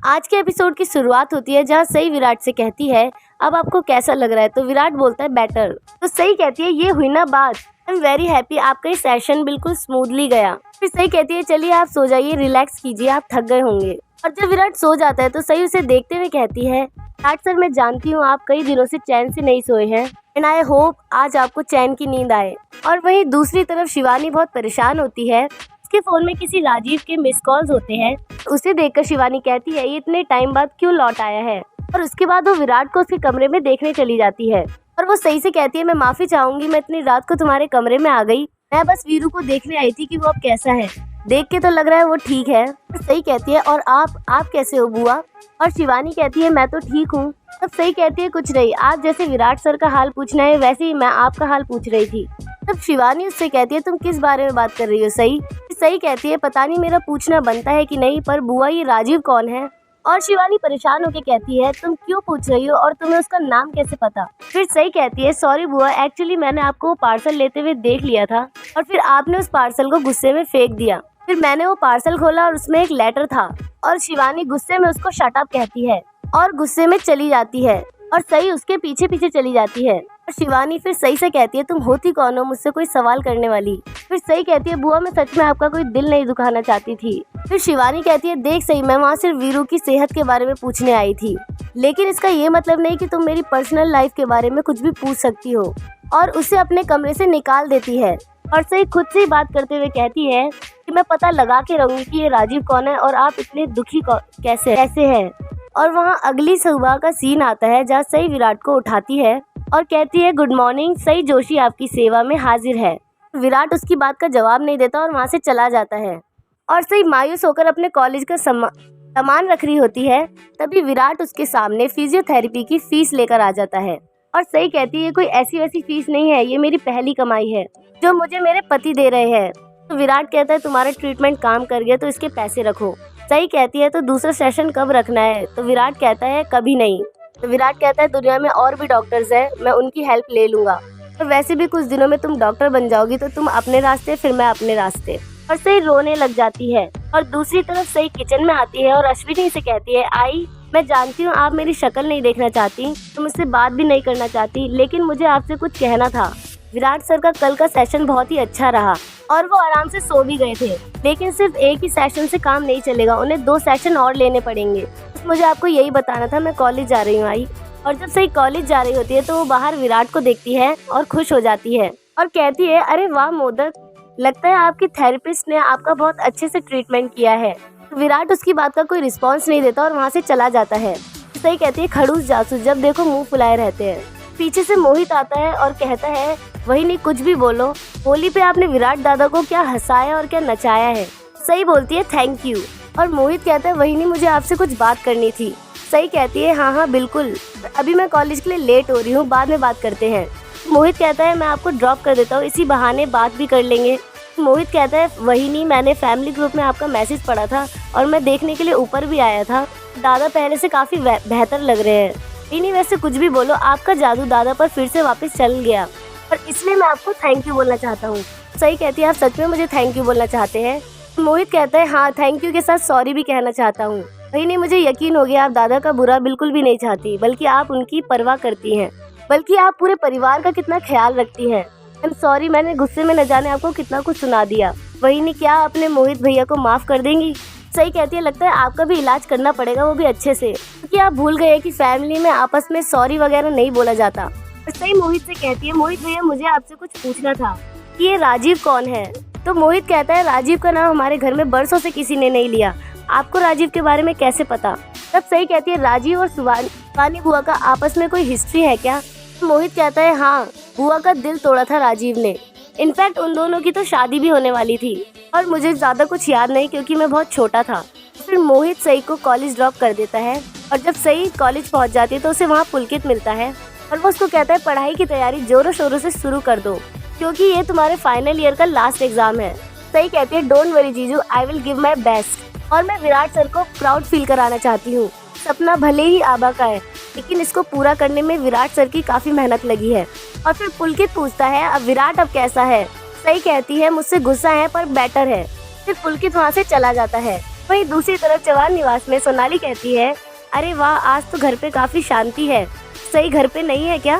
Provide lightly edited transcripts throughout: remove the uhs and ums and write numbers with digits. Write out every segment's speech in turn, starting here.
आज के एपिसोड की शुरुआत होती है जहाँ सई विराट से कहती है अब आपको कैसा लग रहा है। तो विराट बोलता है बेटर। तो सई कहती है ये हुई ना बात, आई एम वेरी हैप्पी, आपका ये सेशन बिल्कुल स्मूथली गया। फिर सई कहती है चलिए आप सो जाइए, रिलैक्स कीजिए, आप थक गए होंगे। और जब विराट सो जाता है तो सई उसे देखते हुए कहती है विराट सर, मैं जानती हूँ आप कई दिनों से चैन से नहीं सोए हैं एंड आई होप आज आपको चैन की नींद आए। और वहीं दूसरी तरफ शिवानी बहुत परेशान होती है। उसके फोन में किसी राजीव के मिस कॉल्स होते हैं। उसे देखकर शिवानी कहती है ये इतने टाइम बाद क्यों लौट आया है। और उसके बाद वो विराट को उसके कमरे में देखने चली जाती है और वो सई से कहती है मैं माफी चाहूंगी, मैं इतनी रात को तुम्हारे कमरे में आ गई, मैं बस वीरू को देखने आई थी कि वो अब कैसा है, देख के तो लग रहा है वो ठीक है। सई कहती है और आप कैसे हो बुआ। और शिवानी कहती है मैं तो ठीक हूँ। तब सई कहती है कुछ नहीं, आप जैसे विराट सर का हाल पूछना है वैसे ही मैं आपका हाल पूछ रही थी। तब शिवानी उससे कहती है तुम किस बारे में बात कर रही हो सई। सई कहती है पता नहीं मेरा पूछना बनता है कि नहीं, पर बुआ ये राजीव कौन है। और शिवानी परेशान होकर कहती है तुम क्यों पूछ रही हो और तुम्हें उसका नाम कैसे पता। फिर सई कहती है सॉरी बुआ, एक्चुअली मैंने आपको वो पार्सल लेते हुए देख लिया था और फिर आपने उस पार्सल को गुस्से में फेंक दिया। फिर मैंने वो पार्सल खोला और उसमें एक लेटर था। और शिवानी गुस्से में उसको शट अप कहती है और गुस्से में चली जाती है और सई उसके पीछे पीछे चली जाती है। और शिवानी फिर सई से कहती है तुम होती कौन हो मुझसे कोई सवाल करने वाली। फिर सई कहती है बुआ मैं सच में आपका कोई दिल नहीं दुखाना चाहती थी। फिर शिवानी कहती है देख सई, मैं वहाँ सिर्फ वीरू की सेहत के बारे में पूछने आई थी, लेकिन इसका ये मतलब नहीं कि तुम मेरी पर्सनल लाइफ के बारे में कुछ भी पूछ सकती हो। और उसे अपने कमरे से निकाल देती है। और सई खुद से ही बात करते हुए कहती है कि मैं पता लगा के रहूंगी कि ये राजीव कौन है और आप इतने दुखी कैसे हैं। और वहाँ अगली सुबह का सीन आता है जहाँ सई विराट को उठाती है और कहती है गुड मॉर्निंग, सई जोशी आपकी सेवा में हाजिर है। विराट उसकी बात का जवाब नहीं देता और वहाँ से चला जाता है। और सई मायूस होकर अपने कॉलेज का सामान रख रही होती है। तभी विराट उसके सामने फिजियोथेरेपी की फीस लेकर आ जाता है और सई कहती है ये कोई ऐसी वैसी फीस नहीं है, ये मेरी पहली कमाई है जो मुझे मेरे पति दे रहे हैं। तो विराट कहता है तुम्हारा ट्रीटमेंट काम कर गया तो इसके पैसे रखो। सई कहती है तो दूसरा सेशन कब रखना है। तो विराट कहता है कभी नहीं। तो विराट कहता है दुनिया में और भी डॉक्टर्स हैं, मैं उनकी हेल्प ले लूंगा। और वैसे भी कुछ दिनों में तुम डॉक्टर बन जाओगी तो तुम अपने रास्ते फिर मैं अपने रास्ते। और सई रोने लग जाती है। और दूसरी तरफ सई किचन में आती है और अश्विनी से कहती है आई मैं जानती हूँ आप मेरी शक्ल नहीं देखना चाहती, तो मुझसे बात भी नहीं करना चाहती, लेकिन मुझे आपसे कुछ कहना था। विराट सर का कल का सेशन बहुत ही अच्छा रहा और वो आराम से सो भी गए थे, लेकिन सिर्फ एक ही सेशन से काम नहीं चलेगा, उन्हें 2 सेशन और लेने पड़ेंगे। मुझे आपको यही बताना था, मैं कॉलेज जा रही हूँ आई। और जब सही कॉलेज जा रही होती है तो वो बाहर विराट को देखती है और खुश हो जाती है और कहती है अरे वाह मोदक, लगता है आपकी थेरेपिस्ट ने आपका बहुत अच्छे से ट्रीटमेंट किया है। विराट उसकी बात का कोई रिस्पॉन्स नहीं देता और वहाँ से चला जाता है। सही कहती है खड़ूस जासूस, जब देखो मुंह फुलाए रहते हैं। पीछे से मोहित आता है और कहता है वही नहीं कुछ भी बोलो, होली पे आपने विराट दादा को क्या हंसाया और क्या नचाया है। सही बोलती है थैंक यू। और मोहित कहता है वही नहीं मुझे आपसे कुछ बात करनी थी। सही कहती है हाँ बिल्कुल, अभी मैं कॉलेज के लिए लेट हो रही हूँ, बाद में बात करते हैं। मोहित कहता है मैं आपको ड्रॉप कर देता हूँ, इसी बहाने बात भी कर लेंगे। मोहित कहता है वही नहीं, मैंने फैमिली ग्रुप में आपका मैसेज पढ़ा था और मैं देखने के लिए ऊपर भी आया था, दादा पहले से काफ़ी बेहतर लग रहे हैं। नहीं वैसे कुछ भी बोलो, आपका जादू दादा पर फिर से वापस चल गया और इसलिए मैं आपको थैंक यू बोलना चाहता हूँ। सही कहती है आप सच में मुझे थैंक यू बोलना चाहते हैं। मोहित कहता है हाँ थैंक यू के साथ सॉरी भी कहना चाहता हूँ। वही नहीं मुझे यकीन हो गया आप दादा का बुरा बिल्कुल भी नहीं चाहती, बल्कि आप उनकी परवाह करती हैं, बल्कि आप पूरे परिवार का कितना ख्याल रखती हैं। आई एम सॉरी, मैंने गुस्से में न जाने आपको कितना कुछ सुना दिया। वही नहीं क्या अपने मोहित भैया को माफ़ कर देंगी। सही कहती है लगता है आपका भी इलाज करना पड़ेगा, वो भी अच्छे से, क्योंकि आप भूल गए कि फैमिली में आपस में सॉरी वगैरह नहीं बोला जाता। सही मोहित से कहती है मोहित भैया मुझे आपसे कुछ पूछना था कि ये राजीव कौन है। तो मोहित कहता है राजीव का नाम हमारे घर में बरसों से किसी ने नहीं लिया, आपको राजीव के बारे में कैसे पता। तब सही कहती है राजीव और शिवानी बुआ का आपस में कोई हिस्ट्री है क्या। मोहित कहता है हाँ, बुआ का दिल तोड़ा था राजीव ने, इनफैक्ट उन दोनों की तो शादी भी होने वाली थी और मुझे ज़्यादा कुछ याद नहीं क्योंकि मैं बहुत छोटा था। फिर मोहित सई को कॉलेज ड्रॉप कर देता है और जब सई कॉलेज पहुंच जाती है तो उसे वहाँ पुलकित मिलता है और वो उसको कहता है पढ़ाई की तैयारी जोरों शोरों से शुरू कर दो क्योंकि ये तुम्हारे फाइनल ईयर का लास्ट एग्जाम है। सई कहती है डोंट वरी जीजू, I will give my best. और मैं विराट सर को प्राउड फील कराना चाहती हूँ, सपना भले ही आबा का है लेकिन इसको पूरा करने में विराट सर की काफ़ी मेहनत लगी है। और फिर पुलकित पूछता है अब विराट अब कैसा है। सही कहती है मुझसे गुस्सा है पर बेटर है। फिर पुलकित वहाँ से चला जाता है। वहीं दूसरी तरफ चौहान निवास में सोनाली कहती है, अरे वाह, आज तो घर पे काफी शांति है। सही घर पे नहीं है क्या?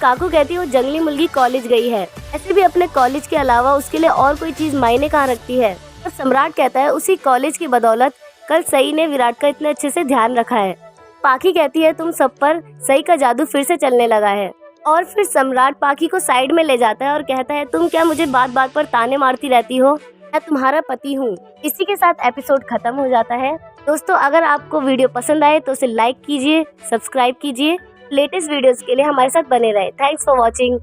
काकू कहती है वो जंगली मुर्गी कॉलेज गई है। ऐसे भी अपने कॉलेज के अलावा उसके लिए और कोई चीज मायने कहाँ रखती है। और सम्राट कहता है उसी कॉलेज की बदौलत कल सई ने विराट का इतने अच्छे से ध्यान रखा है। पाखी कहती है तुम सब पर सई का जादू फिर से चलने लगा है। और फिर सम्राट पाखी को साइड में ले जाता है और कहता है तुम क्या मुझे बात बात पर ताने मारती रहती हो? मैं तुम्हारा पति हूँ। इसी के साथ एपिसोड खत्म हो जाता है। दोस्तों, अगर आपको वीडियो पसंद आए तो उसे लाइक कीजिए, सब्सक्राइब कीजिए। लेटेस्ट वीडियोस के लिए हमारे साथ बने रहे। Thanks for watching.